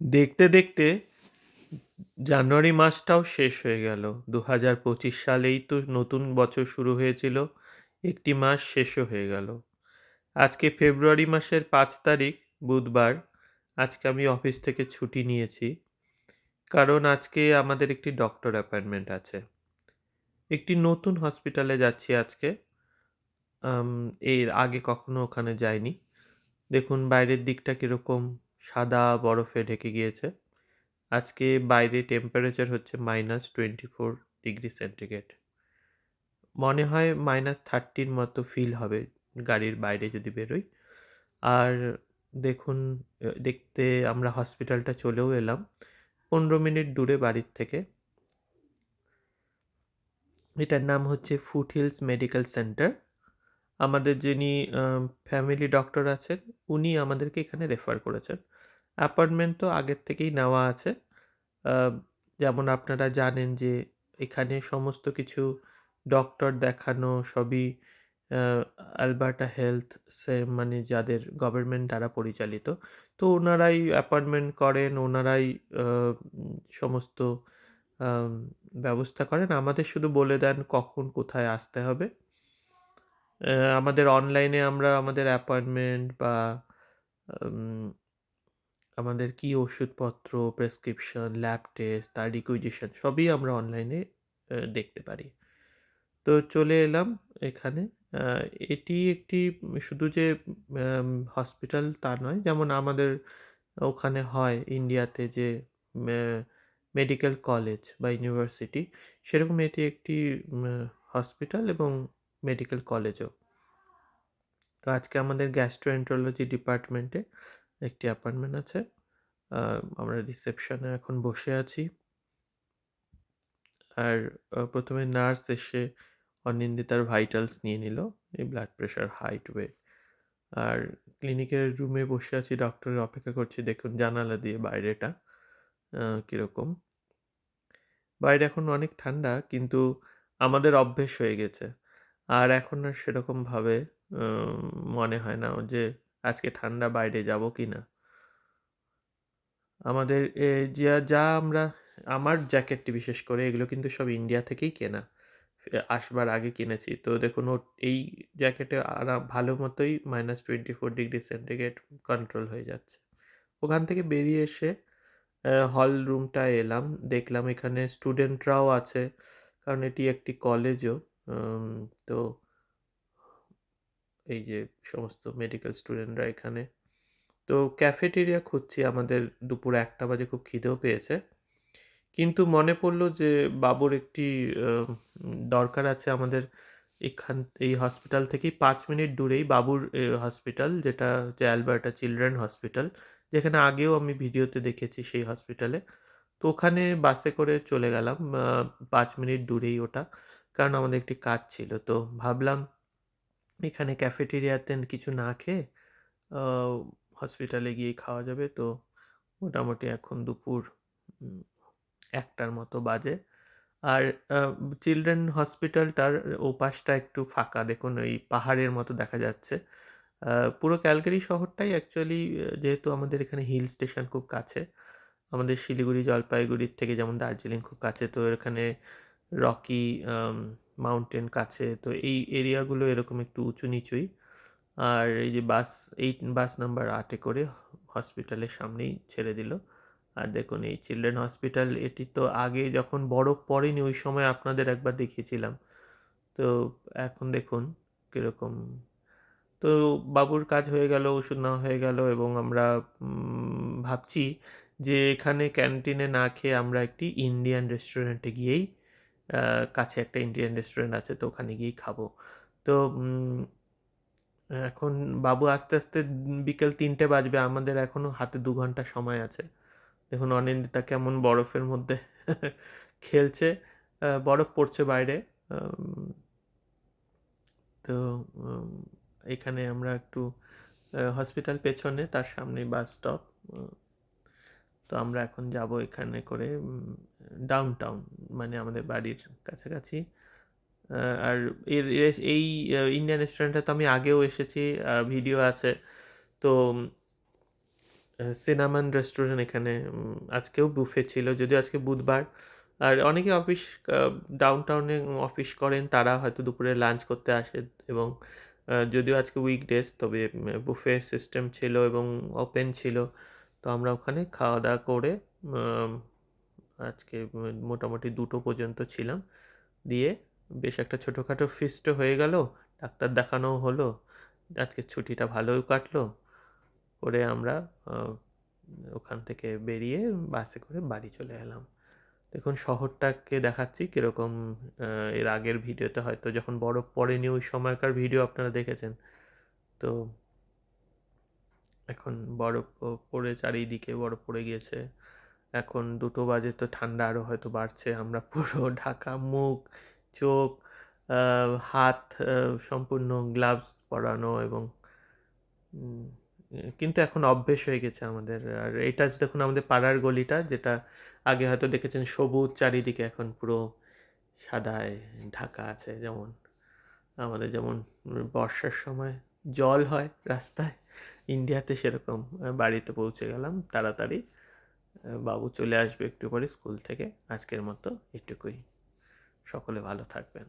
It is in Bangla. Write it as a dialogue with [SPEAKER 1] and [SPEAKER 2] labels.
[SPEAKER 1] দেখতে, দেখতে জানুয়ারি মাসটাও শেষ হয়ে গেল। ২০২৫ সালেই তো নতুন বছর শুরু হয়েছিল। একটি মাস শেষও হয়ে গেল। আজকে ফেব্রুয়ারি মাসের ৫ তারিখ বুধবার। আজকে আমি অফিস থেকে ছুটি নিয়েছি। কারণ আজকে আমাদের একটি ডক্টর অ্যাপয়েন্টমেন্ট আছে। একটি নতুন হসপিটালে যাচ্ছি আজকে। আম এর আগে কখনো ওখানে যাইনি। দেখুন বাইরের দিকটা কিরকম সাদা বরফে ঢেকে গিয়েছে। আজকে বাইরে টেম্পারেচার হচ্ছে -24 ডিগ্রি সেন্টিগ্রেড। মনে হয় -30 র মতো ফিল হবে গাড়ির বাইরে যদি বেরোই। আর দেখুন দেখতে আমরা হসপিটালটা চলেও এলাম। ১৫ মিনিট দূরে বাড়ির থেকে। এটার নাম হচ্ছে ফুটহিলস মেডিকেল সেন্টার। আমাদের যিনি আ ফ্যামিলি ডক্টর আছেন, উনি আমাদেরকে এখানে রেফার করেছেন। অ্যাপয়েন্টমেন্ট তো আগের থেকেই নেওয়া আছে। আ যেমন আপনারা জানেন যে এখানে সমস্ত কিছু ডক্টর দেখানো সবই আ আলবার্টা হেলথ মানে যাদের গভর্নমেন্ট দ্বারা পরিচালিত। তো ওনারাই অ্যাপয়েন্টমেন্ট করেন, ওনারাই সমস্ত আম ব্যবস্থা করেন। আমাদের শুধু বলে দেন কখন কোথায় আসতে হবে। আমাদের অনলাইনে আমরা আমাদের অ্যাপয়েন্টমেন্ট বা আম আমাদের কি ওষুধপত্র, প্রেসক্রিপশন, ল্যাব টেস্ট, তার রিকুইজিশন সবই আমরা অনলাইনে দেখতে পারি। তো চলে এলাম এখানে। আ এটি একটি শুধু যে হসপিটাল তা নয়। যেমন আমাদের ওখানে হয় ইন্ডিয়াতে যে মে মেডিকেল কলেজ বা ইউনিভার্সিটি, সেরকম এটি একটি হসপিটাল এবং মেডিকেল কলেজও। তো আজকে আমাদের গ্যাস্ট্রোএন্টারোলজি ডিপার্টমেন্টে একটি অ্যাপয়েন্টমেন্ট আছে। আ আমরা রিসেপশনে এখন বসে আছি। আর ১ম এ নার্স এসে অনিন্দিতার ভাইটালস নিয়ে নিল। এই ব্লাড প্রেশার, হাইট, ওয়েট। আর ক্লিনিকের রুমে বসে আছি, ডক্টরের অপেক্ষা করছি। দেখুন জানালা দিয়ে বাইরেটা কিরকম। বাইরে এখন অনেক ঠান্ডা কিন্তু আমাদের অভ্যেস হয়ে গেছে। আর এখন আর সেরকমভাবে মনে হয় না যে আজকে ঠান্ডা বাইরে যাবো কিনা। আমাদের যা আমরা আমার জ্যাকেটটি বিশেষ করে এগুলো কিন্তু সব ইন্ডিয়া থেকেই কেনা। আসবার আগে কিনেছি। তো দেখুন এই জ্যাকেটে ভালো মতোই -24 ডিগ্রি সেন্টিগ্রেড কন্ট্রোল হয়ে যাচ্ছে। ওখান থেকে বেরিয়ে এসে হল রুমটায় এলাম। দেখলাম এখানে স্টুডেন্টরাও আছে। কারণ এটি একটি কলেজও। উম তো এই যে সমস্ত মেডিকেল স্টুডেন্টরা এখানে। তো ক্যাফেটেরিয়া খুঁজছি, আমাদের দুপুর ১টা বাজে, খুব খিদেও পেয়েছে। কিন্তু মনে পড়ল যে বাবুর একটি আ দরকার আছে আমাদের এই হসপিটাল থেকেই ৫ মিনিট দূরেই বাবুর হসপিটাল, যেটা হচ্ছে অ্যালবার্টা চিলড্রেন হসপিটাল। যেখানে আগেও আমি ভিডিওতে দেখেছি সেই হসপিটালে। তো ওখানে বাসে করে চলে গেলাম। ৫ মিনিট দূরেই ওটা। কারণ আমাদের একটি কাজ ছিল। তো ভাবলাম এখানে ক্যাফেটেরিয়াতে কিছু না খেয়ে আ হসপিটালে গিয়েই খাওয়া যাবে। তো মোটামুটি এখন দুপুর উম ১টার মতো বাজে। আর আ চিলড্রেন হসপিটালটার ওপাশটা একটু ফাঁকা। দেখুন ওই পাহাড়ের মতো দেখা যাচ্ছে। আ পুরো ক্যালকারি শহরটাই অ্যাকচুয়ালি, যেহেতু আমাদের এখানে হিল স্টেশন খুব কাছে। আমাদের শিলিগুড়ি, জলপাইগুড়ির থেকে যেমন দার্জিলিং খুব কাছে। তো এখানে রকি আম মাউন্টেন কাছে। তো এই এরিয়াগুলো এরকম একটু উঁচু-নিচুই। আর এই যে বাস নাম্বার ৮ এ করে হসপিটালের সামনেই ছেড়ে দিল। আর দেখুন এই চিলড্রেন হসপিটাল, এটি তো আগে যখন বরফ পড়েনি ওই সময় আপনাদের একবার দেখিয়েছিলাম। তো এখন দেখুন কিরকম। তো বাবুর কাজ হয়ে গেল, ওষুধ নেওয়া হয়ে গেল এবং আমরা ভাবছি যে এখানে ক্যান্টিনে না খেয়ে আমরা একটি ইন্ডিয়ান রেস্টুরেন্টে গিয়েই, আ কাছে একটা ইন্ডিয়ান রেস্টুরেন্ট আছে, তো ওখানে গিয়েই খাবো। তো এখন বাবু আসতে, আসতে বিকেল ৩টে বাজবে। আমাদের এখনো হাতে ২ ঘন্টা সময় আছে। দেখুন অনিন্দিতা কেমন বরফের মধ্যে খেলছে। বরফ পড়ছে বাইরে। আম তো উম এখানে আমরা একটু হসপিটাল পেছনে, তার সামনেই বাস স্টপ। আ তো আমরা এখন যাবো এখানে করে ডাউনটাউন, মানে আমাদের বাড়ির কাছাকাছি। আ আর এই ইন্ডিয়ান রেস্টুরেন্টে তো আমি আগেও এসেছি, ভিডিও আছে। তো সিনামন রেস্টুরেন্ট এখানে আজকেও বুফে ছিল। যদিও আজকে বুধবার। আর অনেকে অফিস আ ডাউনটাউনে অফিস করেন তারা হয়তো দুপুরে লাঞ্চ করতে আসে এবং যদিও আজকে উইকডেজ তবে বুফে সিস্টেম ছিল এবং ওপেন ছিল। তো আমরা ওখানে খাওয়া-দাওয়া করে আম আজকে মোটামুটি ২টো পর্যন্ত ছিলাম। দিয়ে বেশ একটা ছোটখাটো ফিস্টও হয়ে গেল। ডাক্তার দেখানোও হলো। আজকের ছুটিটা ভালোই কাটলো। করে আমরা আ ওখান থেকে বেরিয়ে বাসে করে বাড়ি চলে এলাম। দেখুন শহরটাকে দেখাচ্ছি কিরকম আ এর আগের ভিডিওতে হয়তো যখন বরফ পড়েনি ওই সময়কার ভিডিও আপনারা দেখেছেন। তো এখন বরফ পড়ে চারিদিকে বরফ পড়ে গিয়েছে। এখন ২টো বাজে তো ঠান্ডা আরো হয়তো বাড়ছে। আমরা পুরো ঢাকা মুখ, চোখ, আ হাত সম্পূর্ণ গ্লাভস পরানো এবং উম কিন্তু এখন অভ্যেস হয়ে গেছে আমাদের। আর এটা দেখুন আমাদের পাড়ার গলিটা যেটা আগে হয়তো দেখেছেন সবুজ চারিদিকে এখন পুরো সাদায় ঢাকা আছে। যেমন আমাদের যেমন বর্ষার সময় জল হয় রাস্তায়, ইন্ডিয়াতে সেরকম বাড়িতে পৌঁছে গেলাম তাড়াতাড়ি। বাবু চলে আসবে একটু পরে স্কুল থেকে। আজকের মতো এটুকুই। সকলে ভালো থাকবেন।